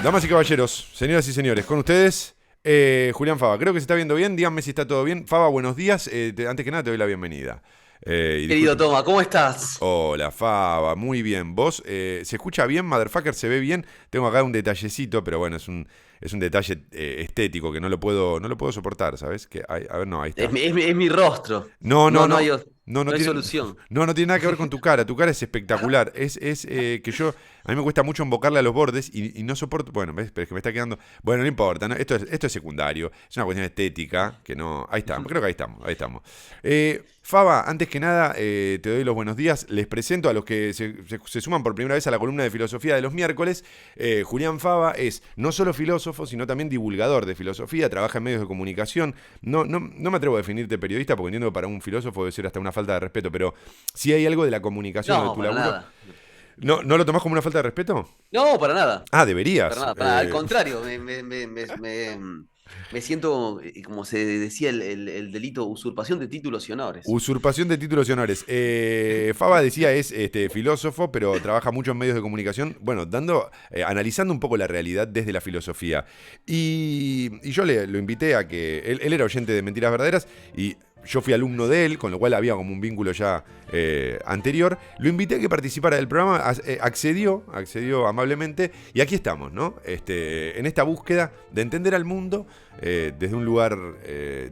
Damas y caballeros, señoras y señores, con ustedes, Julián Fava. Creo que se está viendo bien, díganme si está todo bien. Fava, buenos días. Antes que nada te doy la bienvenida. Querido Toma, ¿cómo estás? Hola, Fava, muy bien. ¿Vos se escucha bien? Motherfucker, ¿se ve bien? Tengo acá un detallecito, pero bueno, es un detalle estético que no lo puedo soportar, ¿sabes? A ver, no, ahí Es está. mi rostro. No, no, No, no no. hay, No, no no hay tiene, solución. no tiene nada que ver con tu cara. Tu cara es espectacular. Es que a mí me cuesta mucho embocarle a los bordes y no soporto. Bueno, ¿ves? Pero es que me está quedando. Bueno, no importa, ¿no? Esto es secundario. Es una cuestión estética que no. Ahí está, creo que ahí estamos, ahí estamos. Faba, antes que nada, te doy los buenos días. Les presento a los que se suman por primera vez a la columna de filosofía de los miércoles. Julián Fava es no solo filósofo, sino también divulgador de filosofía. Trabaja en medios de comunicación. No me atrevo a definirte periodista porque entiendo que para un filósofo debe ser hasta una falta de respeto, pero si hay algo de la comunicación o de No, tu para laburo. nada. ¿No lo tomás como una falta de respeto? No, para nada. Ah, Para deberías. nada, para nada. Al contrario, me siento, como se decía, el delito usurpación de títulos y honores. Usurpación de títulos y honores. Fava decía es filósofo, pero trabaja mucho en medios de comunicación, bueno, analizando un poco la realidad desde la filosofía. Y yo lo invité a que él era oyente de Mentiras Verdaderas y yo fui alumno de él, con lo cual había como un vínculo ya anterior. Lo invité a que participara del programa, accedió amablemente y aquí estamos, ¿no? En esta búsqueda de entender al mundo desde un lugar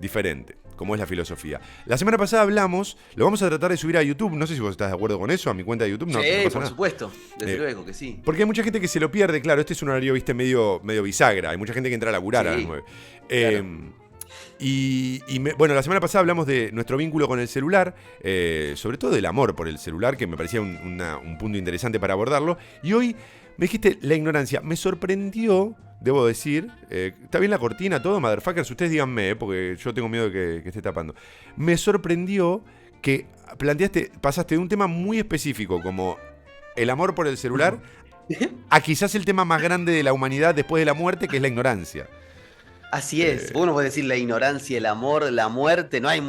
diferente, como es la filosofía. La semana pasada hablamos, lo vamos a tratar de subir a YouTube, no sé si vos estás de acuerdo con eso, a mi cuenta de YouTube, Sí, no pasa por nada. supuesto, desde Eh, luego que sí. Porque hay mucha gente que se lo pierde, claro, este es un horario, viste, medio bisagra, hay mucha gente que entra a laburar a las Sí, 9. claro. Bueno, la semana pasada hablamos de nuestro vínculo con el celular, sobre todo del amor por el celular, que me parecía un punto interesante para abordarlo. Y hoy me dijiste la ignorancia. Me sorprendió, debo decir, está bien la cortina, todo, motherfuckers, ustedes díganme, porque yo tengo miedo de que esté tapando. Me sorprendió que pasaste de un tema muy específico, como el amor por el celular, a quizás el tema más grande de la humanidad después de la muerte, que es la ignorancia. Así es. Eh, Uno puede decir la ignorancia, el amor, la muerte. No hay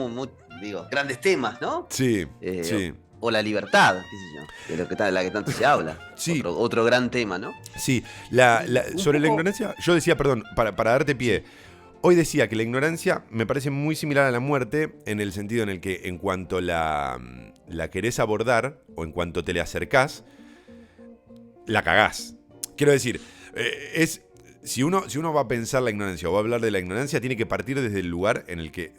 digo, grandes temas, ¿no? sí, Eh, o, sí. o la libertad, qué sé yo, de la que tanto se habla. Sí, Otro gran tema, ¿no? sí, Y un sobre la poco. ignorancia, yo decía, perdón, para darte pie, Sí. hoy decía que la ignorancia me parece muy similar a la muerte en el sentido en el que en cuanto la querés abordar o en cuanto te le acercás, la cagás. Quiero decir, si uno va a pensar la ignorancia o va a hablar de la ignorancia, tiene que partir desde el lugar en el que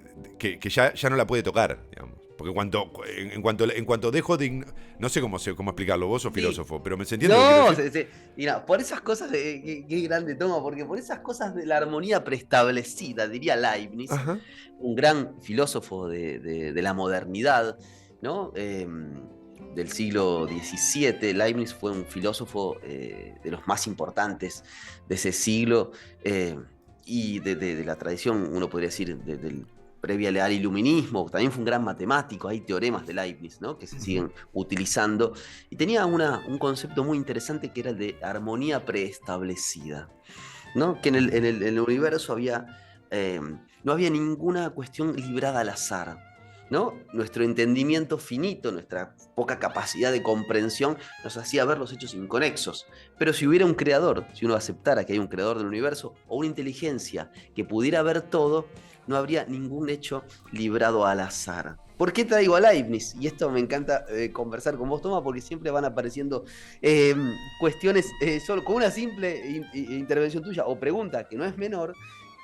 ya no la puede tocar, digamos. Porque en cuanto dejo de. No sé cómo explicarlo, vos sos Sí. filósofo, pero ¿se entiende lo que quiero No, decir? mira, por esas cosas, qué grande toma, porque por esas cosas de la armonía preestablecida, diría Leibniz, Ajá. un gran filósofo de la modernidad, ¿no? Del siglo XVII. Leibniz fue un filósofo de los más importantes de ese siglo y de la tradición, uno podría decir, del previa al iluminismo. También fue un gran matemático. Hay teoremas de Leibniz, ¿no?, que se Ujú. siguen utilizando. Y tenía un concepto muy interesante que era el de armonía preestablecida, ¿no? Que en el universo eh, no había ninguna cuestión librada al azar, ¿no? Nuestro entendimiento finito, nuestra poca capacidad de comprensión nos hacía ver los hechos inconexos. Pero si hubiera un creador, si uno aceptara que hay un creador del universo o una inteligencia que pudiera ver todo, no habría ningún hecho librado al azar. ¿Por qué traigo a Leibniz? Y esto me encanta conversar con vos, Toma, porque siempre van apareciendo eh, cuestiones, solo con una simple intervención tuya o pregunta que no es menor,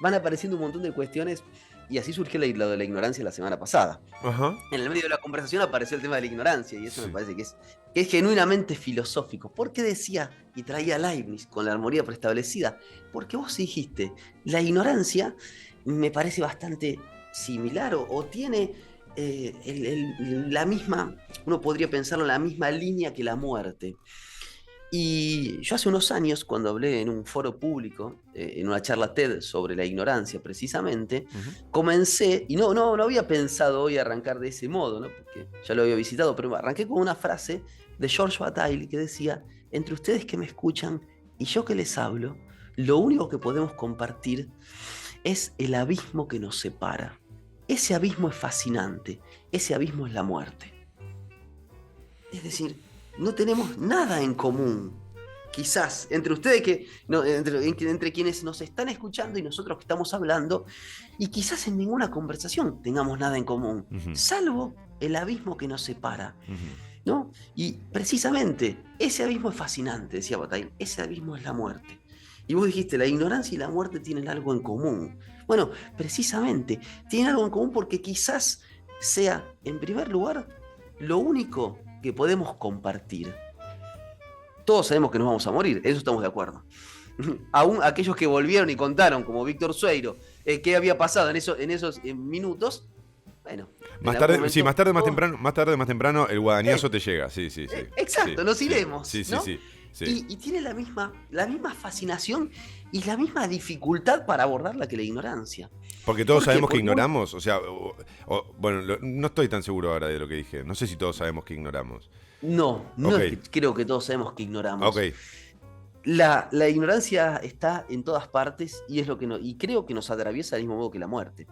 van apareciendo un montón de cuestiones y así surgió lo de la ignorancia la semana pasada. Ajá. En el medio de la conversación apareció el tema de la ignorancia y eso me Sí. parece que es genuinamente filosófico. ¿Por qué decía y traía a Leibniz con la armonía preestablecida? Porque vos dijiste, la ignorancia me parece bastante similar o tiene la misma, uno podría pensarlo en la misma línea que la muerte. Y yo hace unos años, cuando hablé en un foro público, en una charla TED sobre la ignorancia precisamente, Ujú. comencé, y no había pensado hoy arrancar de ese modo, ¿no?, porque ya lo había visitado, pero arranqué con una frase de George Bataille que decía: entre ustedes que me escuchan y yo que les hablo, lo único que podemos compartir es el abismo que nos separa. Ese abismo es fascinante, ese abismo es la muerte. Es decir, no tenemos nada en común. quizás entre ustedes entre quienes nos están escuchando y nosotros que estamos hablando, y quizás en ninguna conversación tengamos nada en común, Ujú, salvo el abismo que nos separa, ujú. ¿no? Y precisamente ese abismo es fascinante, decía Bataille, ese abismo es la muerte. Y vos dijiste, la ignorancia y la muerte tienen algo en común. Bueno, precisamente, tienen algo en común porque quizás sea, en primer lugar, lo único que podemos compartir. Todos sabemos que nos vamos a morir, eso estamos de acuerdo. Aún aquellos que volvieron y contaron, como Víctor Sueiro, qué había pasado en esos minutos, bueno, en Más algún tarde, sí, momento todos, más temprano, el guadañazo eh, te llega. Sí, sí, sí. Sí, exacto, nos sí, iremos, sí, sí, ¿no? sí, sí. Y tiene la misma fascinación y la misma dificultad para abordarla que la ignorancia. Porque todos ¿Por qué? sabemos que Porque ignoramos, o sea, bueno, no estoy tan seguro ahora de lo que dije. No sé si todos sabemos que ignoramos. no Ok, es que creo que todos sabemos que ok. ignoramos. La ignorancia está en todas partes y es lo que y creo que nos atraviesa del mismo modo que la muerte.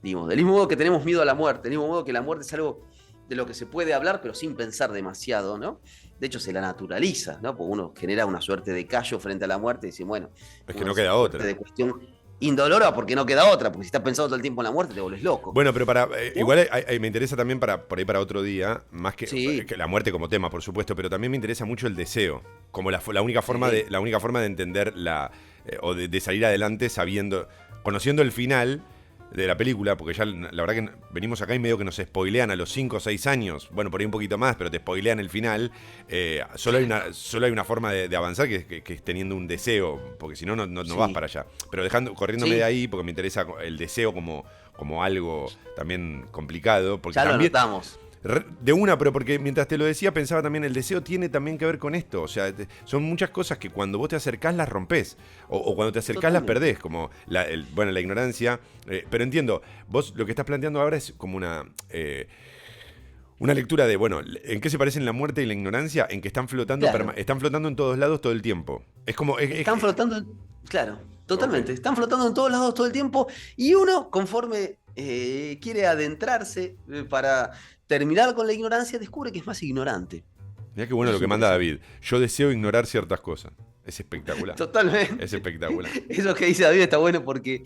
Digamos, del mismo modo que tenemos miedo a la muerte, del mismo modo que la muerte es algo de lo que se puede hablar, pero sin pensar demasiado, ¿no? De hecho, se la naturaliza, ¿no? Porque uno genera una suerte de callo frente a la muerte y dice, bueno, Es que una no queda suerte otra. de cuestión indolora porque no queda otra, porque si estás pensando todo el tiempo en la muerte te volvés loco, Bueno, pero ¿no? igual me interesa también por ahí para otro día, más que Sí, la muerte como tema, por supuesto, pero también me interesa mucho el deseo, como la única forma sí, de entender o de salir adelante sabiendo, conociendo el final de la película, porque ya la verdad que venimos acá y medio que nos spoilean a los 5 o 6 años, bueno, por ahí un poquito más, pero te spoilean el final. Solo hay una forma de avanzar que es teniendo un deseo, porque si no, no vas sí, para allá. Pero corriéndome de sí, ahí, porque me interesa el deseo como algo también complicado, porque ya lo también, notamos. de una, pero porque mientras te lo decía pensaba también el deseo tiene también que ver con esto, o sea, son muchas cosas que cuando vos te acercás las rompés, o cuando te acercás las Totalmente. perdés, como bueno, la ignorancia, pero entiendo, vos lo que estás planteando ahora es como una lectura de, bueno, ¿en qué se parecen la muerte y la ignorancia? En que Claro. están flotando en todos lados todo el tiempo. Es como, Están flotando, claro, ok. totalmente. Están flotando en todos lados todo el tiempo. Y uno, conforme quiere adentrarse para terminar con la ignorancia, descubre que es más ignorante. Mirá qué bueno Eso lo es que manda interesante. David. Yo deseo ignorar ciertas cosas. Es espectacular. Es Totalmente. espectacular. Eso que dice David está bueno porque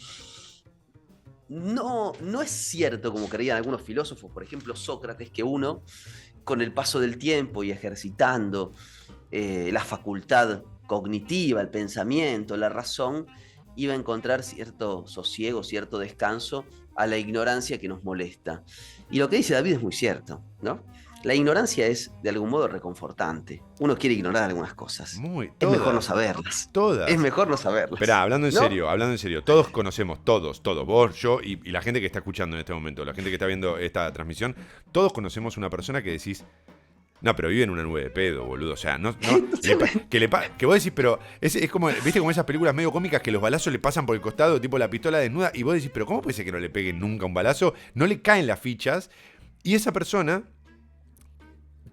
no es cierto, como creían algunos filósofos, por ejemplo Sócrates, que uno, con el paso del tiempo y ejercitando la facultad cognitiva, el pensamiento, la razón, iba a encontrar cierto sosiego, cierto descanso a la ignorancia que nos molesta. Y lo que dice David es muy cierto, ¿no? La ignorancia es de algún modo reconfortante. Uno quiere ignorar algunas cosas. Es mejor no Todas. saberlas. Es Todas. mejor no Esperá, saberlas. ¿No? hablando en serio, todos conocemos, todos, vos, yo y la gente que está escuchando en este momento, la gente que está viendo esta transmisión, todos conocemos una persona que decís, no, pero vive en una nube de pedo, boludo. O sea, que vos decís, pero es como, viste como esas películas medio cómicas que los balazos le pasan por el costado, tipo la pistola desnuda, y vos decís, pero ¿cómo puede ser que no le peguen nunca un balazo? No le caen las fichas, y esa persona,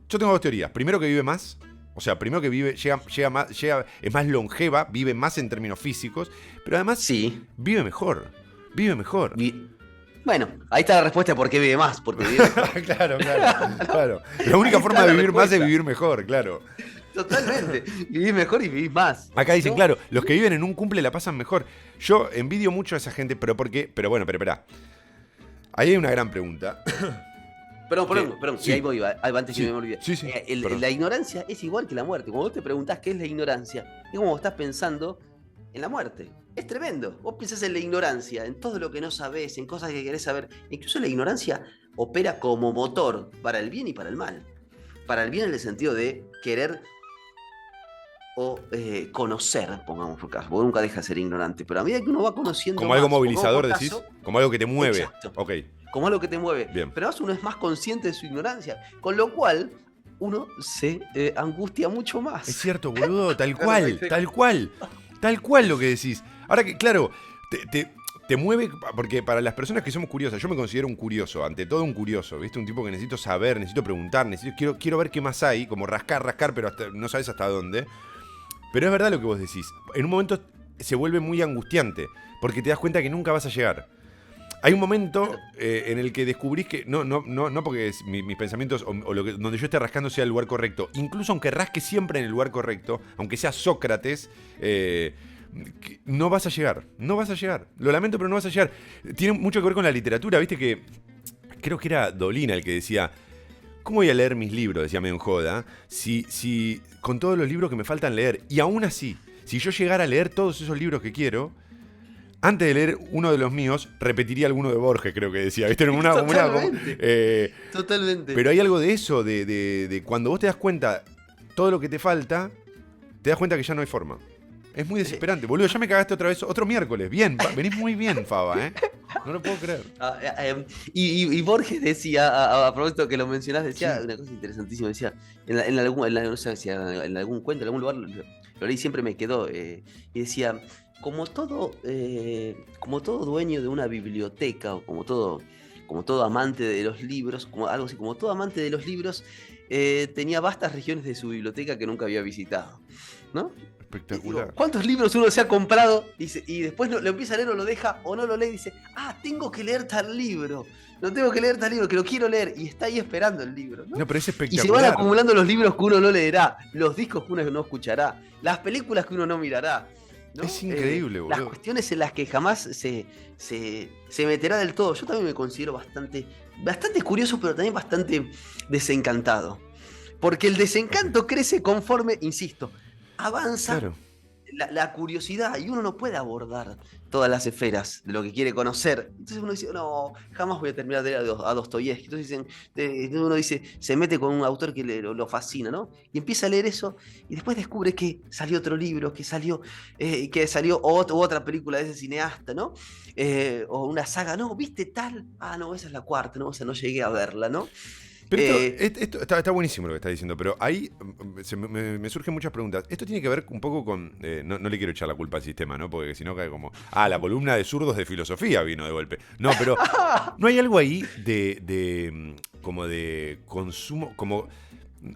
yo tengo dos teorías. Primero que vive más. O sea, primero que llega más, es más longeva, vive más en términos físicos, pero además Sí. vive mejor. Vive mejor. Bueno, ahí está la respuesta de por qué vive más, porque vive mejor. Claro, claro. La única Ahí forma está de la vivir más es respuesta. vivir mejor, claro. Totalmente. Vivís mejor y vivís más. Acá dicen, ¿No? claro, los que viven en un cumple la pasan mejor. Yo envidio mucho a esa gente, pero ¿por qué? Pero bueno, pero esperá. Ahí hay una gran pregunta. Perdón, y ahí Sí, voy, antes que sí, me olvide. sí, perdón. La ignorancia es igual que la muerte. Cuando vos te preguntás qué es la ignorancia, es como vos estás pensando en la muerte. Es tremendo. Vos pensás en la ignorancia, en todo lo que no sabés, en cosas que querés saber. Incluso la ignorancia opera como motor para el bien y para el mal. Para el bien en el sentido de querer o conocer, pongamos por caso, porque nunca deja de ser ignorante, pero a medida que uno va conociendo Como algo más, pongamos movilizador, por decís. caso, Como algo que te mueve. exacto, Ok, como algo que te mueve, bien. pero además uno es más consciente de su ignorancia, con lo cual uno se angustia mucho Es más. cierto, boludo, tal Claro, cual, tal cual. Tal cual lo que decís. Ahora que, claro, te mueve, porque para las personas que somos curiosas, yo me considero un curioso, ante todo un curioso, ¿viste? Un tipo que necesito saber, necesito preguntar, quiero ver qué más hay, como rascar, pero no sabes hasta dónde. Pero es verdad lo que vos decís. En un momento se vuelve muy angustiante, porque te das cuenta que nunca vas a llegar. Hay un momento Claro. en el que descubrís que no porque mis pensamientos o donde yo esté rascando sea el lugar correcto. Incluso aunque rasque siempre en el lugar correcto, aunque sea Sócrates, no vas a llegar. No vas a llegar. Lo lamento, pero no vas a llegar. Tiene mucho que ver con la literatura. Viste que creo que era Dolina el que decía: ¿cómo voy a leer mis libros? Decía medio en joda. Si con todos los libros que me faltan leer. Y aún así, si yo llegara a leer todos esos libros que quiero, antes de leer uno de los míos, repetiría alguno de Borges, creo que decía. ¿Viste? Totalmente. Totalmente. Pero hay algo de eso, de cuando vos te das cuenta todo lo que te falta, te das cuenta que ya no hay forma. Es muy desesperante. Boludo, ya me cagaste otra vez, otro miércoles. Bien, venís muy bien, Faba, ¿eh? No lo puedo creer. Y Borges decía, a propósito que lo mencionás, decía Sí. una cosa interesantísima. Decía, no sé si en algún cuento, en algún lugar, lo leí, siempre me quedó. Y decía, como todo dueño de una biblioteca, o como todo amante de los libros, como algo así, como todo amante de los libros, tenía vastas regiones de su biblioteca que nunca había visitado, ¿no? Y digo, Espectacular. ¿cuántos libros uno se ha comprado? Dice, y después lo empieza a leer o lo deja o no lo lee y dice, tengo que leer tal libro. No tengo que leer tal libro, que lo quiero leer. Y está ahí esperando el libro, ¿no? No, pero es Y se van espectacular. acumulando los libros que uno no leerá, los discos que uno no escuchará, las películas que uno no mirará, ¿no? Es increíble, Las boludo. cuestiones en las que jamás se meterá del todo. Yo también me considero bastante curioso, pero también bastante desencantado. Porque el desencanto crece conforme, insisto, avanza Claro. la curiosidad, y uno no puede abordar todas las esferas de lo que quiere conocer. Entonces uno dice, no, jamás voy a terminar de leer a Dostoyevsky. Entonces uno dice, se mete con un autor que lo fascina, ¿no? Y empieza a leer eso, y después descubre que salió otro libro, que salió otra película de ese cineasta, ¿no? O una saga, no, ¿viste tal? No, esa es la cuarta, no, o sea, no llegué a verla, ¿no? Pero Eh, esto está buenísimo lo que está diciendo, pero ahí me surgen muchas preguntas. Esto tiene que ver un poco con... no le quiero echar la culpa al sistema, ¿no? Porque si no cae como... la columna de zurdos de filosofía vino de golpe. No, pero ¿no hay algo ahí como de consumo, como...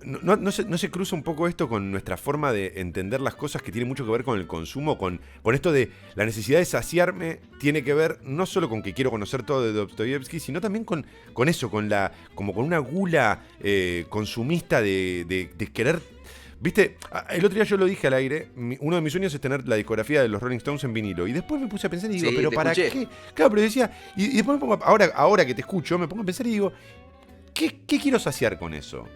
No se cruza un poco esto con nuestra forma de entender las cosas, que tiene mucho que ver con el consumo, con esto de la necesidad de saciarme? Tiene que ver no solo con que quiero conocer todo de Dostoyevsky, sino también con eso, como con una gula consumista de querer. ¿Viste? El otro día yo lo dije al aire, uno de mis sueños es tener la discografía de los Rolling Stones en vinilo. Y después me puse a pensar y digo, sí, ¿pero te para escuché. qué? Claro, pero decía, y después me pongo, ahora que te escucho, me pongo a pensar y digo, ¿qué quiero saciar con eso?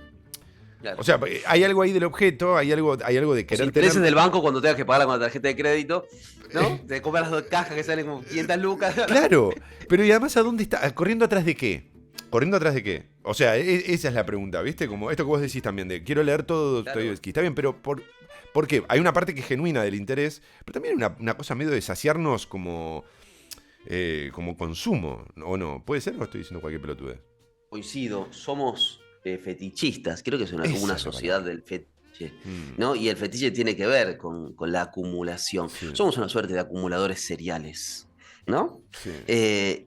Claro. O sea, hay algo ahí del objeto, hay algo de Los querer intereses tener. del banco cuando tengas que pagarla con la tarjeta de crédito, ¿no? Te compras las dos cajas que salen como 500 lucas. Claro, pero y además, ¿a dónde está? ¿Corriendo atrás de qué? ¿Corriendo atrás de qué? O sea, esa es la pregunta, ¿viste? Como esto que vos decís también, de quiero leer todo Claro. Dostoyevsky. Está bien, pero ¿por qué? Hay una parte que es genuina del interés, pero también hay una cosa medio de saciarnos como consumo, ¿o no? ¿Puede ser o estoy diciendo cualquier pelotudez? Coincido, somos fetichistas. Creo que es Esa una es la sociedad palabra. del fetiche, Mm, ¿no? Y el fetiche tiene que ver con la acumulación. sí, Somos una suerte de acumuladores seriales, ¿no? sí.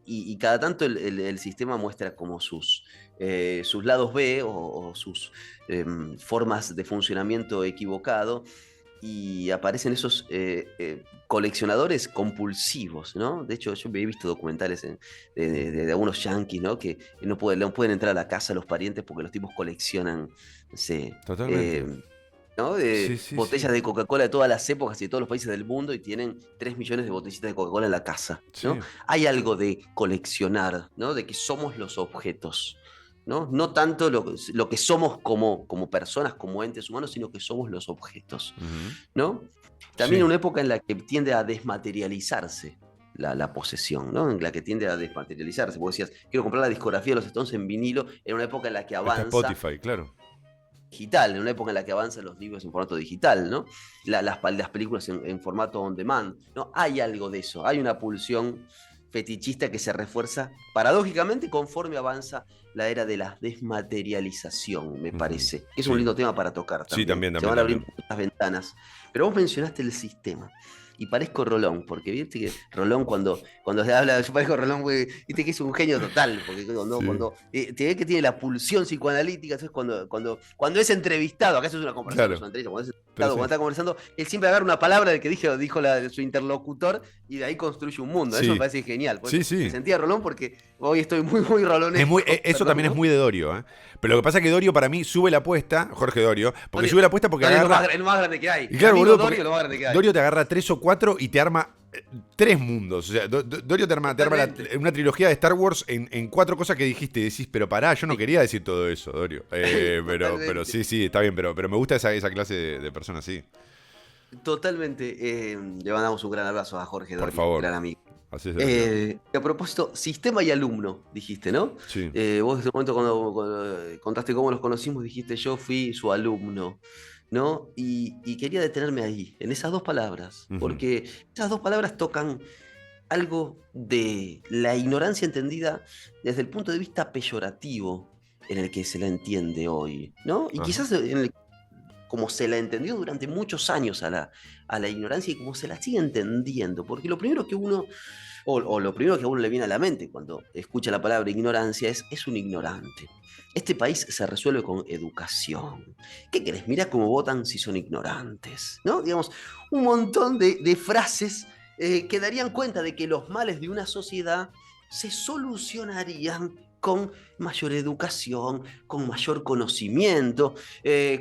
Y cada tanto el sistema muestra como sus lados B o sus formas de funcionamiento equivocado, y aparecen esos coleccionadores compulsivos, ¿no? De hecho, yo he visto documentales de algunos yanquis, ¿no? Que no pueden entrar a la casa los parientes porque los tipos coleccionan, no sé, Totalmente. ¿no? Sí, sí, Botellas sí. de Coca-Cola de todas las épocas y de todos los países del mundo, y tienen 3 millones de botellitas de Coca-Cola en la casa, ¿no? Sí. Hay algo de coleccionar, ¿no? De que somos los objetos, ¿no? No tanto lo que somos como personas, como entes humanos, sino que somos los objetos, Ujú. ¿no? También Sí. una época en la que tiende a desmaterializarse la posesión, ¿no? En la que tiende a desmaterializarse. Vos decías, quiero comprar la discografía de los Stones en vinilo, en una época en la que Está avanza Spotify, claro. digital, en una época en la que avanzan los libros en formato digital, ¿no? Las películas en formato on demand, ¿no? Hay algo de eso, hay una pulsión fetichista que se refuerza paradójicamente conforme avanza la era de la desmaterialización, me Ujú. parece. Es un Sí. lindo tema para tocar Sí, también. también, Se van a abrir también. muchas ventanas. Pero vos mencionaste el sistema. y parezco Rolón, porque viste que Rolón cuando se habla, yo parezco Rolón, güey, viste que es un genio total, porque Sí, te ve que tiene la pulsión psicoanalítica, entonces cuando es entrevistado, acá eso es una conversación, no es claro, una entrevista, cuando es pero entrevistado, sí. cuando está conversando, él siempre agarra una palabra de que dijo su interlocutor y de ahí construye un mundo. Eso me Sí, parece genial. Por sí, eso me sí. sentía Rolón porque hoy estoy muy rolonesco, Eso perdón, también es ¿no? muy de Dorio, ¿eh? Pero lo que pasa es que Dorio para mí sube la apuesta, Jorge Dorio, porque Dorio, sube la apuesta porque Dorio es agarra. lo más grande que hay. Y Mi claro, amigo boludo, Dorio porque es lo más grande que hay. Dorio te agarra 3 o 4 y te arma 3 mundos. O sea, Dorio te arma Totalmente. una trilogía de Star Wars en 4 cosas que dijiste. Y decís, pero pará, yo no Sí, quería decir todo eso, Dorio. Pero totalmente. sí, sí, está bien, pero me gusta esa clase de personas, sí. Totalmente. Le mandamos un gran abrazo a Jorge Por Dorio, favor, gran amigo. así es Dorio. A propósito, sistema y alumno, dijiste, ¿no? Sí. Vos en ese momento cuando contaste cómo nos conocimos, dijiste yo fui su alumno, ¿no? Y quería detenerme ahí, en esas dos palabras, Ujú. porque esas dos palabras tocan algo de la ignorancia entendida desde el punto de vista peyorativo en el que se la entiende hoy, ¿no? Y Ajá. quizás como se la entendió durante muchos años a la ignorancia y como se la sigue entendiendo, porque lo primero que uno, o lo primero que a uno le viene a la mente cuando escucha la palabra ignorancia es un ignorante. Este país se resuelve con educación. ¿Qué querés? Mirá cómo votan si son ignorantes, ¿no? Digamos, un montón de frases que darían cuenta de que los males de una sociedad se solucionarían con mayor educación, con mayor conocimiento,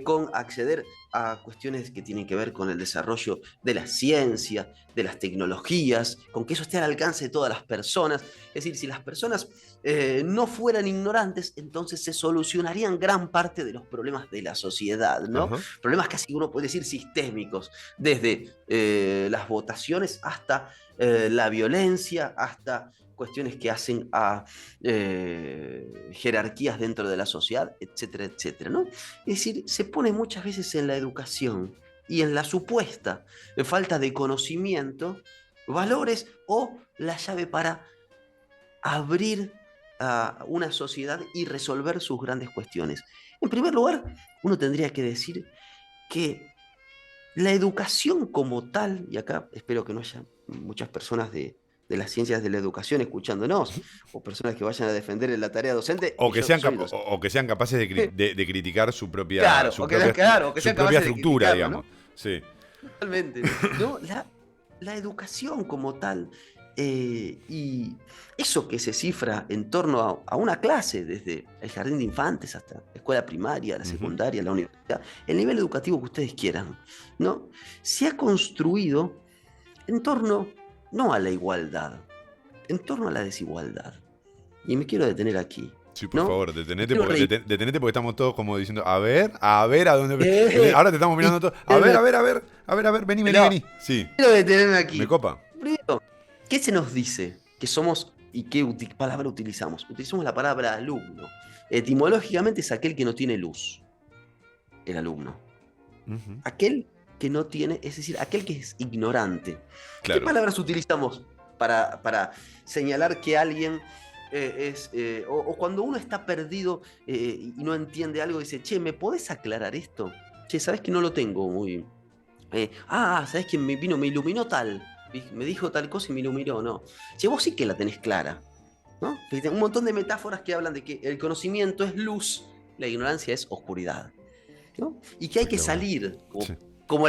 con acceder a cuestiones que tienen que ver con el desarrollo de la ciencia, de las tecnologías, con que eso esté al alcance de todas las personas. Es decir, si las personas no fueran ignorantes, entonces se solucionarían gran parte de los problemas de la sociedad, ¿no? Ajá. Problemas casi uno puede decir sistémicos, desde las votaciones hasta la violencia, hasta cuestiones que hacen a jerarquías dentro de la sociedad, etcétera, etcétera, ¿no? Es decir, se pone muchas veces en la educación y en la supuesta falta de conocimiento, valores o la llave para abrir a una sociedad y resolver sus grandes cuestiones. En primer lugar, uno tendría que decir que la educación como tal, y acá espero que no haya muchas personas de las ciencias de la educación escuchándonos, o personas que vayan a defender la tarea docente, O y que yo sean, soy docente. o que sean capaces de criticar su propia, Claro, su propia, claro, o que su sean propia capaces de estructura, criticarlo, digamos. ¿no? Sí. Totalmente. ¿No? La educación como tal, y eso que se cifra en torno a una clase, desde el jardín de infantes hasta la escuela primaria, la Ujú. secundaria, la universidad, el nivel educativo que ustedes quieran, ¿no? Se ha construido en torno no a la igualdad, en torno a la desigualdad. Y me quiero detener aquí, Sí, por ¿no? favor, Me detenete quiero porque, reír. detenete porque estamos todos como diciendo, a ver a dónde. Eh, Ahora te estamos y mirando todos. A ver, quiero a ver, a ver, a ver, a ver, vení, vení, no, vení. Sí, quiero detenerme me aquí. copa. Primero, ¿qué se nos dice que somos y qué palabra utilizamos? Utilizamos la palabra alumno. Etimológicamente es aquel que no tiene luz, el alumno. Ujú. Aquel que no tiene, es decir, aquel que es ignorante. ¿Qué Claro. palabras utilizamos para señalar que alguien o cuando uno está perdido y no entiende algo, dice, che, ¿me podés aclarar esto? Che, ¿sabés que no lo tengo muy, ¿sabés quién me vino? Me iluminó tal. Me dijo tal cosa y me iluminó, no. Si vos sí que la tenés clara, ¿no? Fíjate, un montón de metáforas que hablan de que el conocimiento es luz, la ignorancia es oscuridad, ¿no? Y que hay que Espectacular. salir, Sí. como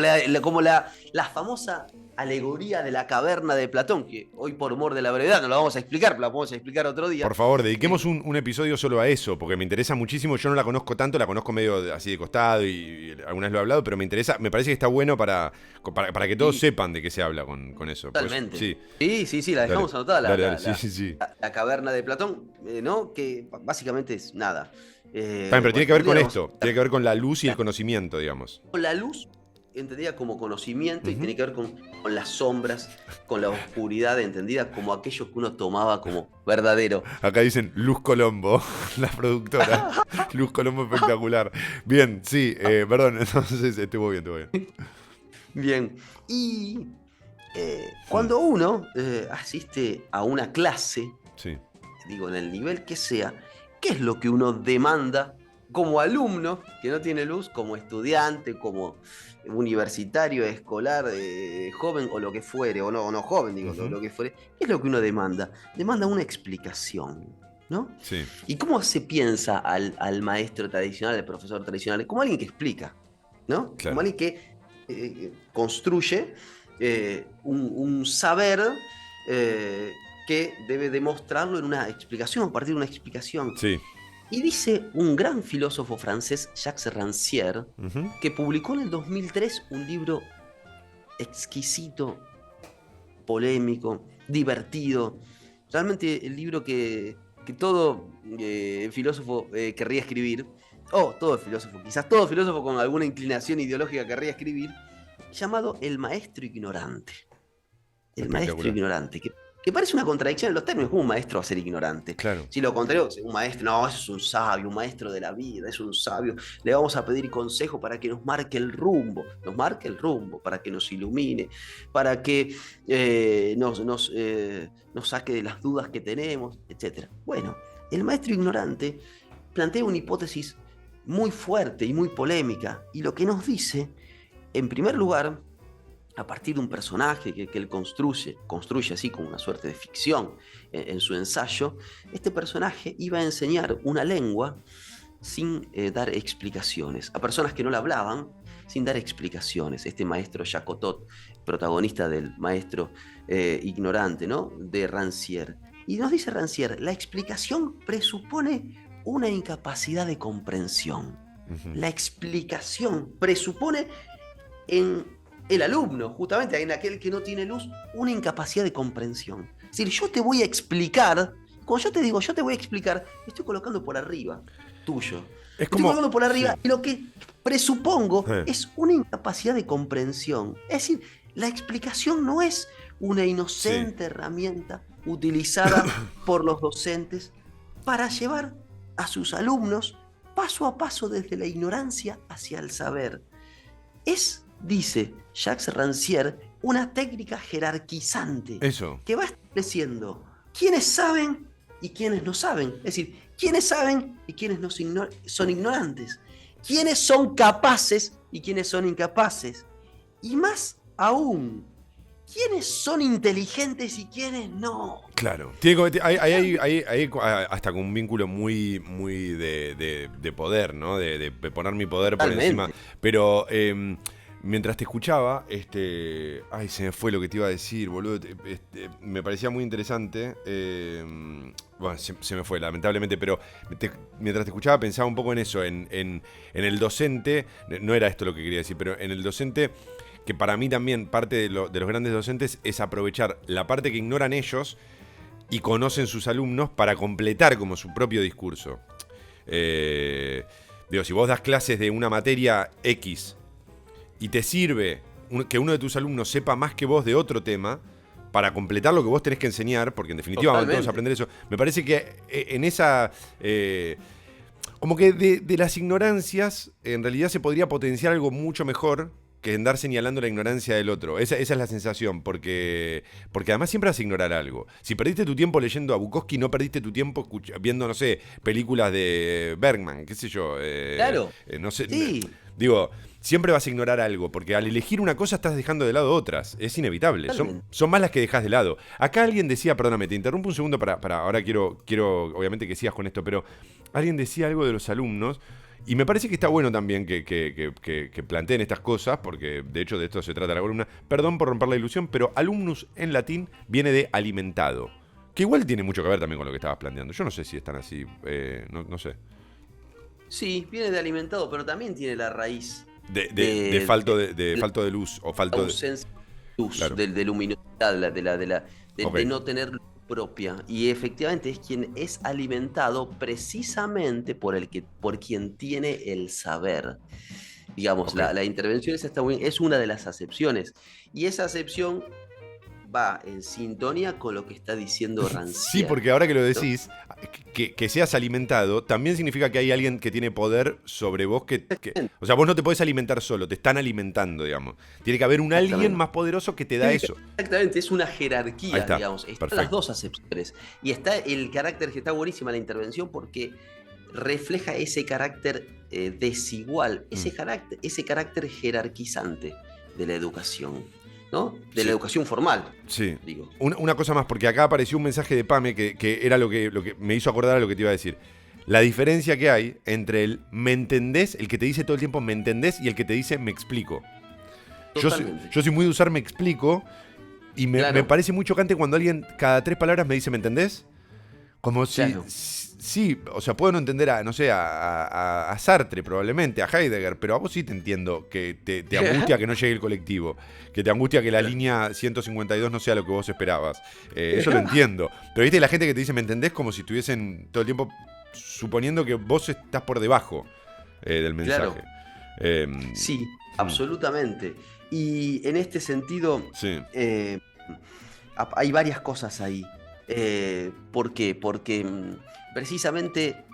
la famosa alegoría de la caverna de Platón, que hoy por mor de la brevedad no la vamos a explicar, pero la podemos explicar otro día. Por favor, dediquemos un episodio solo a eso, porque me interesa muchísimo. Yo no la conozco tanto, la conozco medio así de costado y alguna vez lo he hablado, pero me interesa, me parece que está bueno para que todos Y sepan de qué se habla con eso. Pues, totalmente. sí, Sí, la dale, dejamos anotada, dale, dale, sí, sí, sí. la caverna de Platón, ¿no? Que básicamente es nada. También, pero tiene que Bueno, ver un día con la vamos esto, tiene que ver con la luz y el a conocimiento, digamos. con la luz, entendida como conocimiento, y Ujú. tiene que ver con las sombras, con la oscuridad, entendida como aquello que uno tomaba como verdadero. Acá dicen Luz Colombo, la productora. Luz Colombo espectacular. Bien, sí, perdón, entonces estuvo bien, estuvo bien. Bien. Y Mm, cuando uno asiste a una clase, sí. digo, en el nivel que sea, ¿qué es lo que uno demanda como alumno que no tiene luz, como estudiante, como universitario, escolar, joven o lo que fuere, o no joven, digo, lo que fuere, ¿qué es lo que uno demanda? Demanda una explicación, ¿no? Sí. ¿Y cómo se piensa al maestro tradicional, al profesor tradicional? Como alguien que explica, ¿no? Claro. Como alguien que construye un saber que debe demostrarlo en una explicación, a partir de una explicación. Sí. Y dice un gran filósofo francés, Jacques Rancière, que publicó en el 2003 un libro exquisito, polémico, divertido. Realmente el libro que todo filósofo querría escribir, o todo filósofo, quizás todo filósofo con alguna inclinación ideológica querría escribir, llamado El Maestro Ignorante. El Maestro Ignorante, que parece una contradicción en los términos. ¿Cómo un maestro va a ser ignorante? Claro. Si lo contrario, un maestro, no, eso es un sabio, un maestro de la vida, es un sabio. Le vamos a pedir consejo para que nos marque el rumbo, para que nos ilumine, para que nos saque de las dudas que tenemos, etc. Bueno, el maestro ignorante plantea una hipótesis muy fuerte y muy polémica, y lo que nos dice, en primer lugar, a partir de un personaje que él construye así como una suerte de ficción en su ensayo, este personaje iba a enseñar una lengua sin dar explicaciones, a personas que no la hablaban, sin dar explicaciones. Este maestro Jacotot, protagonista del maestro ignorante, ¿no?, de Rancière. Y nos dice Rancière, la explicación presupone una incapacidad de comprensión. La explicación presupone en el alumno, justamente en aquel que no tiene luz, una incapacidad de comprensión. Es decir, yo te voy a explicar, cuando yo te digo yo te voy a explicar, me estoy colocando por arriba tuyo. Estoy colocando por arriba, sí. Y lo que presupongo es una incapacidad de comprensión. Es decir, la explicación no es una inocente herramienta utilizada por los docentes para llevar a sus alumnos paso a paso desde la ignorancia hacia el saber. Es, dice Jacques Rancière, una técnica jerarquizante. Eso. Que va estableciendo quiénes saben y quiénes no saben. Es decir, quiénes saben y quiénes no son ignorantes. Quiénes son capaces y quiénes son incapaces. Y más aún, quiénes son inteligentes y quiénes no. Claro. Hay hasta con un vínculo muy, muy de poder, ¿no? De poner mi poder por encima. Pero mientras te escuchaba, ay, se me fue lo que te iba a decir, boludo. Me parecía muy interesante. Bueno, se me fue, lamentablemente, pero mientras te escuchaba pensaba un poco en eso, en el docente. No era esto lo que quería decir, pero en el docente, que para mí también parte de los grandes docentes es aprovechar la parte que ignoran ellos y conocen sus alumnos para completar como su propio discurso. Digo, si vos das clases de una materia X y te sirve que uno de tus alumnos sepa más que vos de otro tema para completar lo que vos tenés que enseñar, porque en definitiva vamos todos a aprender eso, me parece que en esa... como que de las ignorancias en realidad se podría potenciar algo mucho mejor que andar señalando la ignorancia del otro. Esa es la sensación, porque además siempre vas a ignorar algo. Si perdiste tu tiempo leyendo a Bukowski, no perdiste tu tiempo viendo, no sé, películas de Bergman, qué sé yo. Claro. No sé. Sí. Digo, siempre vas a ignorar algo, porque al elegir una cosa estás dejando de lado otras. Es inevitable. Son más las que dejas de lado. Acá alguien decía, perdóname, te interrumpo un segundo para ahora quiero obviamente que sigas con esto, pero alguien decía algo de los alumnos. Y me parece que está bueno también que planteen estas cosas, porque de hecho de esto se trata la columna. Perdón por romper la ilusión, pero alumnus en latín viene de alimentado. Que igual tiene mucho que ver también con lo que estabas planteando. Yo no sé si están así, no sé. Sí, viene de alimentado, pero también tiene la raíz de falto de luz o falto de ausencia de luz, claro. de luminosidad, de no tener luz propia. Y efectivamente es quien es alimentado precisamente por quien tiene el saber. Digamos, la intervención es una de las acepciones. Y esa acepción va en sintonía con lo que está diciendo Rancière. Sí, porque ahora que lo decís, que seas alimentado, también significa que hay alguien que tiene poder sobre vos o sea, vos no te podés alimentar solo, te están alimentando, digamos. Tiene que haber un alguien más poderoso que te da eso. Exactamente, es una jerarquía, digamos. Están perfecto. las dos acepciones. Y está el carácter que está buenísima la intervención porque refleja ese carácter desigual, ese carácter jerarquizante de la educación, ¿no? De la educación formal. Sí. Digo. Una cosa más, porque acá apareció un mensaje de Pame que era lo que me hizo acordar a lo que te iba a decir. La diferencia que hay entre el ¿me entendés? El que te dice todo el tiempo ¿me entendés? Y el que te dice ¿me explico? Yo soy muy de usar ¿me explico? Y me parece muy chocante cuando alguien cada 3 palabras me dice ¿me entendés? Como si... Claro. Sí, o sea, puedo no entender a Sartre probablemente, a Heidegger, pero a vos sí te entiendo que te angustia que no llegue el colectivo, que te angustia que la línea 152 no sea lo que vos esperabas. Eso lo entiendo. Pero viste la gente que te dice ¿me entendés? Como si estuviesen todo el tiempo suponiendo que vos estás por debajo del mensaje. Sí, absolutamente. Y en este sentido, sí. Hay varias cosas ahí. ¿Por qué? Porque precisamente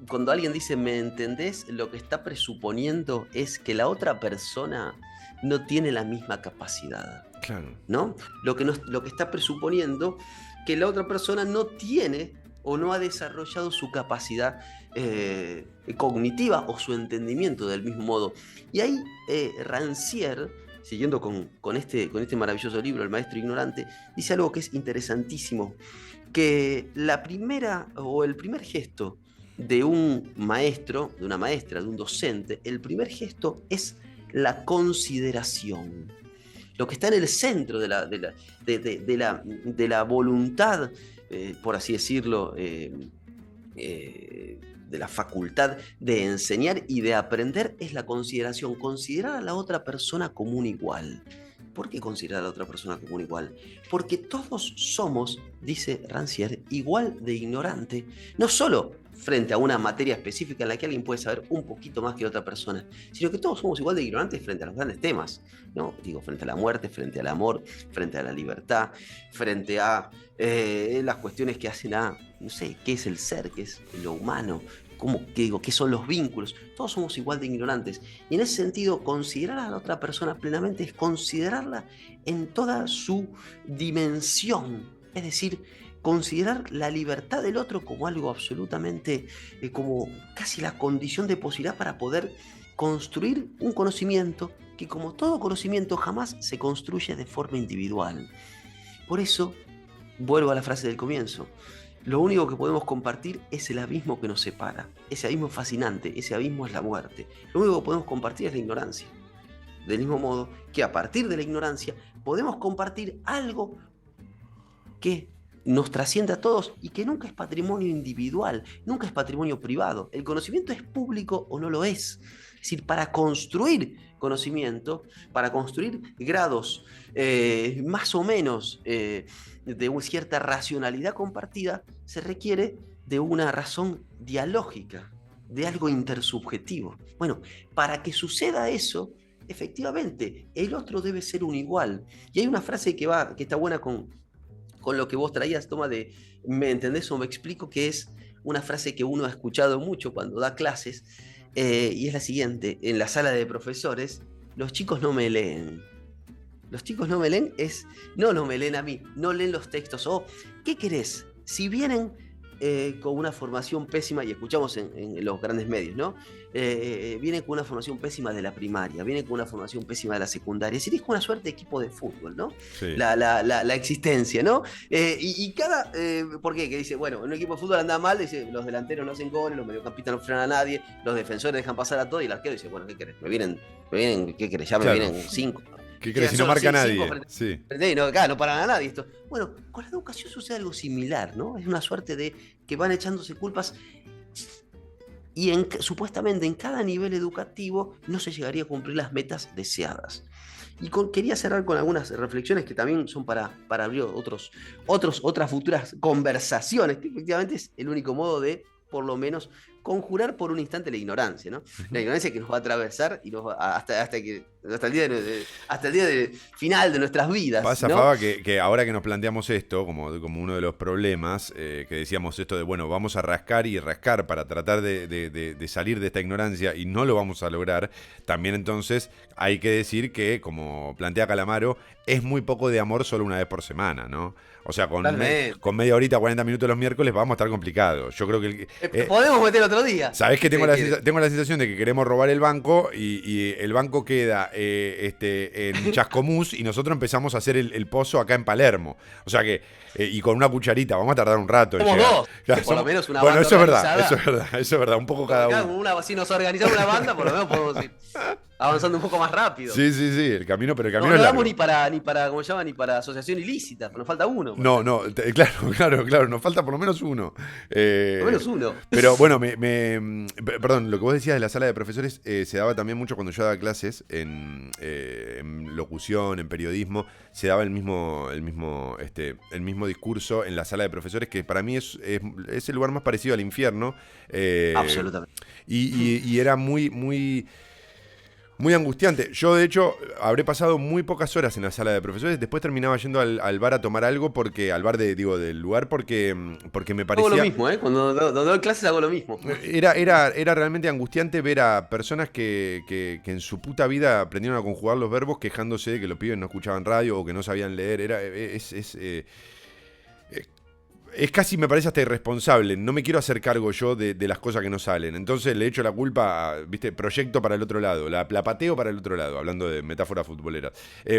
cuando alguien dice ¿me entendés? Lo que está presuponiendo es que la otra persona no tiene la misma capacidad. Claro. ¿No? Lo que está presuponiendo que la otra persona no tiene o no ha desarrollado su capacidad cognitiva o su entendimiento del mismo modo. Y ahí Rancière, siguiendo con este maravilloso libro, El Maestro Ignorante, dice algo que es interesantísimo, que la primera o el primer gesto de un maestro, de una maestra, de un docente, el primer gesto es la consideración. Lo que está en el centro de la voluntad, por así decirlo, de la facultad de enseñar y de aprender es la consideración. Considerar a la otra persona como un igual. ¿Por qué considerar a la otra persona como un igual? Porque todos somos, dice Rancière, igual de ignorante, no solo frente a una materia específica en la que alguien puede saber un poquito más que otra persona, sino que todos somos igual de ignorantes frente a los grandes temas, ¿no? Digo, frente a la muerte, frente al amor, frente a la libertad, frente a las cuestiones que hacen a, no sé, qué es el ser, qué es lo humano, qué son los vínculos. Todos somos igual de ignorantes. Y en ese sentido, considerar a la otra persona plenamente es considerarla en toda su dimensión. Es decir, considerar la libertad del otro como algo absolutamente, como casi la condición de posibilidad para poder construir un conocimiento que, como todo conocimiento, jamás se construye de forma individual. Por eso, vuelvo a la frase del comienzo, lo único que podemos compartir es el abismo que nos separa. Ese abismo es fascinante, ese abismo es la muerte. Lo único que podemos compartir es la ignorancia. Del mismo modo que a partir de la ignorancia podemos compartir algo que nos trasciende a todos y que nunca es patrimonio individual, nunca es patrimonio privado. El conocimiento es público o no lo es. Es decir, para construir conocimiento, para construir grados más o menos de una cierta racionalidad compartida, se requiere de una razón dialógica, de algo intersubjetivo. Bueno, para que suceda eso, efectivamente, el otro debe ser un igual. Y hay una frase que está buena con lo que vos traías, Toma, de ¿me entendés o me explico? Que es una frase que uno ha escuchado mucho cuando da clases, y es la siguiente: en la sala de profesores, los chicos no me leen. Los chicos no me leen no me leen a mí, no leen los textos. O, ¿qué querés? Si vienen con una formación pésima, y escuchamos en los grandes medios, ¿no? Vienen con una formación pésima de la primaria, vienen con una formación pésima de la secundaria. Es decir, es una suerte de equipo de fútbol, ¿no? Sí. La existencia, ¿no? Y cada... ¿Por qué? Que dice, bueno, en un equipo de fútbol anda mal, dice, los delanteros no hacen goles, los mediocampistas no frenan a nadie, los defensores dejan pasar a todo, y el arquero dice, bueno, ¿qué querés? Me vienen, ¿qué querés? Ya me vienen 5. ¿Qué crees? Si no marca nadie. Sí. No paran a nadie esto. Bueno, con la educación sucede algo similar, ¿no? Es una suerte de que van echándose culpas y supuestamente en cada nivel educativo no se llegaría a cumplir las metas deseadas. Y quería cerrar con algunas reflexiones que también son para abrir otras futuras conversaciones, que efectivamente es el único modo de, por lo menos, conjurar por un instante la ignorancia, ¿no? La ignorancia que nos va a atravesar y hasta el día final de nuestras vidas. Pasa, ¿no? Faba, que ahora que nos planteamos esto como uno de los problemas, que decíamos esto de, bueno, vamos a rascar y rascar para tratar de salir de esta ignorancia y no lo vamos a lograr, también entonces hay que decir que, como plantea Calamaro, es muy poco de amor solo una vez por semana, ¿no? O sea, con media horita, 40 minutos los miércoles vamos a estar complicados. Yo creo que... podemos meter otro día. Sabés que tengo la sensación de que queremos robar el banco y el banco queda en Chascomús y nosotros empezamos a hacer el pozo acá en Palermo. O sea que, y con una cucharita, vamos a tardar un rato en Somos llegar. dos, Claro, que por lo menos una bueno, banda eso es organizada. verdad, eso es verdad, eso es verdad, un poco cada Claro, uno. si nos organizamos una banda, por lo menos podemos ir avanzando un poco más rápido. Sí, sí, sí, el camino No, es no largo. damos ni para, ¿cómo se llama? Ni para asociación ilícita, nos falta uno. No, no, claro, nos falta por lo menos uno. Por lo menos uno. Pero bueno, perdón, lo que vos decías de la sala de profesores se daba también mucho cuando yo daba clases en locución, en periodismo, se daba el mismo discurso en la sala de profesores, que para mí es el lugar más parecido al infierno. Absolutamente. Y era muy, muy... Muy angustiante. Yo, de hecho, habré pasado muy pocas horas en la sala de profesores. Después terminaba yendo al bar a tomar algo, al bar del lugar, porque me parecía... Hago lo mismo, ¿eh? Cuando doy clases hago lo mismo. Era realmente angustiante ver a personas que en su puta vida aprendieron a conjugar los verbos quejándose de que los pibes no escuchaban radio o que no sabían leer. Es casi, me parece, hasta irresponsable. No me quiero hacer cargo yo de las cosas que no salen. Entonces le echo la culpa, ¿viste? Proyecto para el otro lado. La pateo para el otro lado, hablando de metáforas futboleras.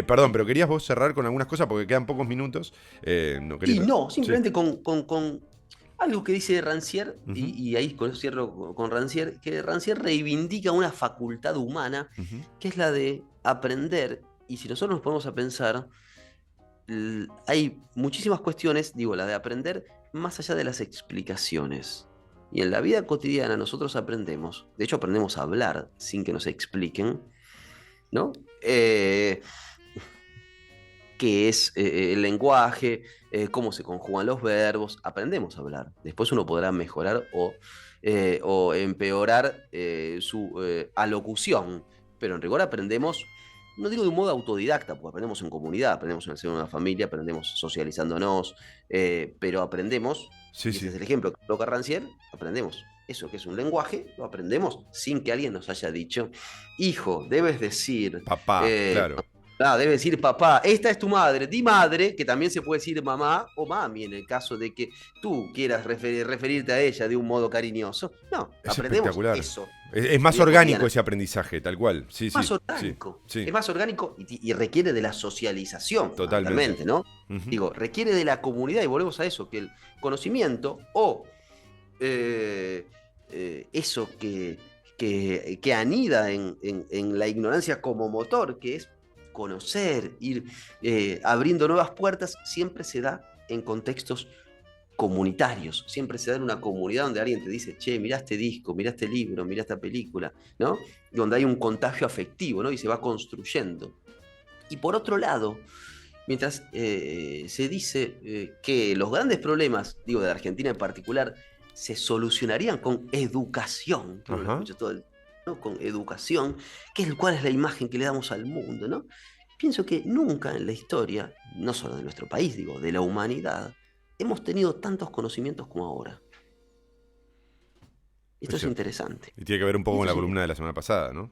Perdón, pero querías vos cerrar con algunas cosas porque quedan pocos minutos. Simplemente Sí. con algo que dice Rancière, Uh-huh. y ahí con eso cierro con Rancière, que Rancière reivindica una facultad humana, Uh-huh. que es la de aprender. Y si nosotros nos ponemos a pensar, hay muchísimas cuestiones, digo, la de aprender más allá de las explicaciones. Y en la vida cotidiana nosotros aprendemos, de hecho aprendemos a hablar sin que nos expliquen, ¿no? Qué es el lenguaje, cómo se conjugan los verbos, aprendemos a hablar. Después uno podrá mejorar o empeorar su alocución, pero en rigor aprendemos, no digo de un modo autodidacta, porque aprendemos en comunidad, aprendemos en el seno de una familia, aprendemos socializándonos, pero aprendemos, Sí, y ese sí. es el ejemplo que coloca Rancière, aprendemos. Eso que es un lenguaje, lo aprendemos sin que alguien nos haya dicho, hijo, debes decir... Papá, claro. Debe decir papá, esta es tu madre, di madre, que también se puede decir mamá o mami en el caso de que tú quieras referirte a ella de un modo cariñoso. No, Es aprendemos espectacular. eso. Es más Vida orgánico cotidiana. ese aprendizaje, tal cual. Sí, Más sí. orgánico. Sí, sí. Es más orgánico y requiere de la socialización, Totalmente. fundamentalmente, ¿no? Uh-huh. Digo, requiere de la comunidad y volvemos a eso, que el conocimiento o eso que anida en la ignorancia como motor, que es conocer, ir abriendo nuevas puertas, siempre se da en contextos comunitarios, siempre se da en una comunidad donde alguien te dice, che, mirá este disco, mirá este libro, mirá esta película, ¿no? Donde hay un contagio afectivo, ¿no? Y se va construyendo. Y por otro lado, mientras se dice que los grandes problemas, digo, de Argentina en particular, se solucionarían con educación, que uno lo escucha todo el ¿no? Con educación, cuál es la imagen que le damos al mundo, ¿no? Pienso que nunca en la historia, no solo de nuestro país, digo, de la humanidad, hemos tenido tantos conocimientos como ahora. Esto es interesante. Y tiene que ver un poco con la columna de la semana pasada, ¿no?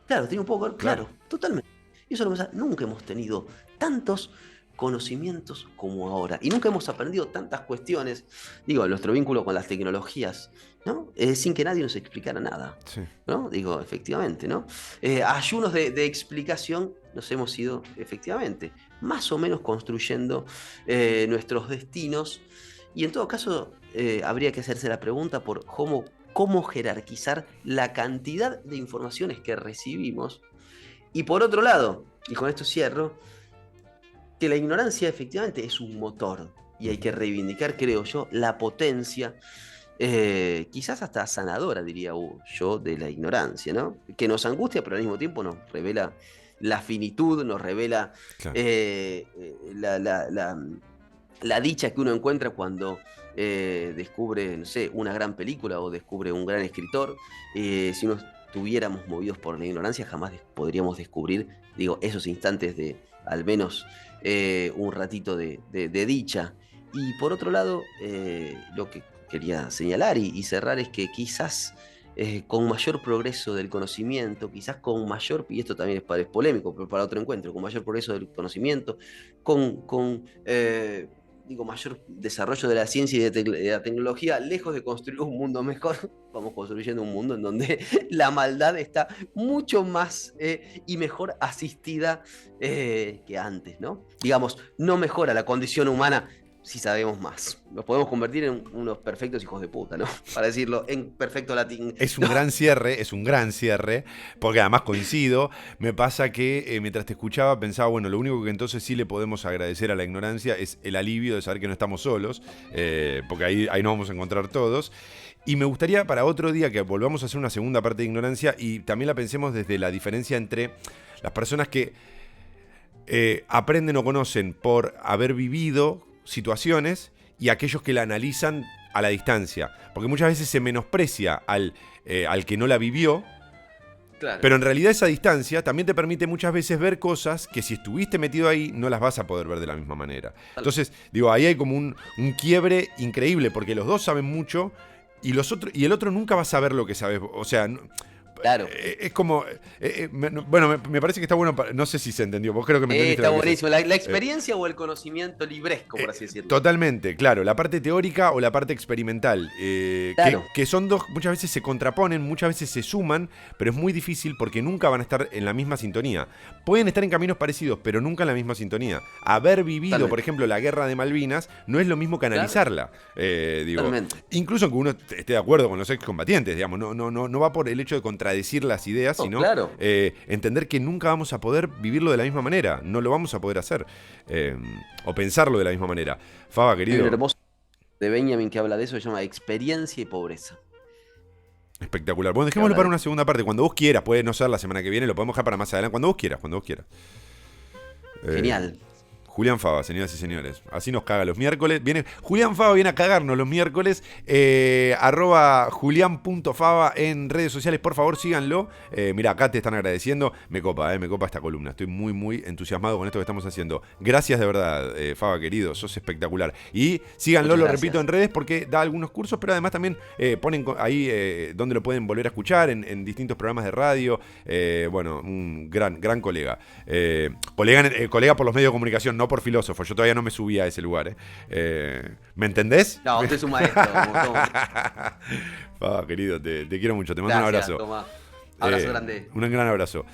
Claro, tiene un poco, claro, totalmente. Y eso lo pasa, nunca hemos tenido tantos conocimientos como ahora. Y nunca hemos aprendido tantas cuestiones, digo, nuestro vínculo con las tecnologías, ¿no? Sin que nadie nos explicara nada. Sí. ¿No? Digo, efectivamente, ¿no? Ayunos de explicación nos hemos ido, efectivamente, más o menos construyendo nuestros destinos. Y en todo caso, habría que hacerse la pregunta por cómo jerarquizar la cantidad de informaciones que recibimos. Y por otro lado, y con esto cierro, que la ignorancia efectivamente es un motor y hay que reivindicar, creo yo, la potencia, quizás hasta sanadora, diría yo, de la ignorancia, ¿no? Que nos angustia, pero al mismo tiempo nos revela la finitud, nos revela claro. La dicha que uno encuentra cuando descubre, no sé, una gran película o descubre un gran escritor. Si no estuviéramos movidos por la ignorancia, jamás podríamos descubrir, digo, esos instantes de al menos un ratito de dicha. Y por otro lado, lo que quería señalar y cerrar es que quizás con mayor progreso del conocimiento, quizás con mayor, y esto también es polémico, pero para otro encuentro, con mayor progreso del conocimiento, con digo, mayor desarrollo de la ciencia y de la tecnología, lejos de construir un mundo mejor, vamos construyendo un mundo en donde la maldad está mucho más y mejor asistida que antes, ¿no? Digamos, no mejora la condición humana si sabemos más. Nos podemos convertir en unos perfectos hijos de puta, ¿no? Para decirlo en perfecto latín. Es un ¿No? gran cierre, porque además coincido, me pasa que mientras te escuchaba pensaba, bueno, lo único que entonces sí le podemos agradecer a la ignorancia es el alivio de saber que no estamos solos, porque ahí nos vamos a encontrar todos. Y me gustaría para otro día que volvamos a hacer una segunda parte de ignorancia y también la pensemos desde la diferencia entre las personas que aprenden o conocen por haber vivido situaciones y aquellos que la analizan a la distancia. Porque muchas veces se menosprecia al que no la vivió, Claro. pero en realidad esa distancia también te permite muchas veces ver cosas que si estuviste metido ahí no las vas a poder ver de la misma manera. Entonces, digo, ahí hay como un quiebre increíble porque los dos saben mucho y el otro nunca va a saber lo que sabes. O sea, Claro. es como... bueno, me parece que está bueno. No sé si se entendió. Vos creo que me entendiste Está lo que buenísimo. La experiencia o el conocimiento libresco, por así decirlo. Totalmente, claro. La parte teórica o la parte experimental. Claro. Que son dos, muchas veces se contraponen, muchas veces se suman, pero es muy difícil porque nunca van a estar en la misma sintonía. Pueden estar en caminos parecidos, pero nunca en la misma sintonía. Haber vivido, Totalmente. por ejemplo, la guerra de Malvinas no es lo mismo que analizarla. Digo, Totalmente. incluso aunque uno esté de acuerdo con los excombatientes, digamos, no va por el hecho de contradecir las ideas, No, sino claro. entender que nunca vamos a poder vivirlo de la misma manera. No lo vamos a poder hacer. O pensarlo de la misma manera. Faba, Hay un querido, hermoso de Benjamin que habla de eso, se llama experiencia y pobreza. espectacular. Bueno, Que dejémoslo habla para de una segunda parte. Cuando vos quieras, puede no ser la semana que viene, lo podemos dejar para más adelante. Cuando vos quieras, cuando vos quieras. Eh, genial. Julián Fava, señoras y señores. Así nos caga los miércoles. Julián Fava viene a cagarnos los miércoles. Arroba Julián.fava en redes sociales. Por favor, síganlo. Mirá, acá te están agradeciendo. Me copa esta columna. Estoy muy, muy entusiasmado con esto que estamos haciendo. Gracias de verdad, Fava, querido. Sos espectacular. Y síganlo, Muchas lo gracias. repito, en redes porque da algunos cursos, pero además también ponen ahí donde lo pueden volver a escuchar en distintos programas de radio. Bueno, un gran colega. Colega por los medios de comunicación, no por filósofo. Yo todavía no me subí a ese lugar. ¿Me entendés? No, usted es un maestro. Querido, te quiero mucho. Te mando un Gracias, abrazo. Tomás. Abrazo grande. Un gran abrazo.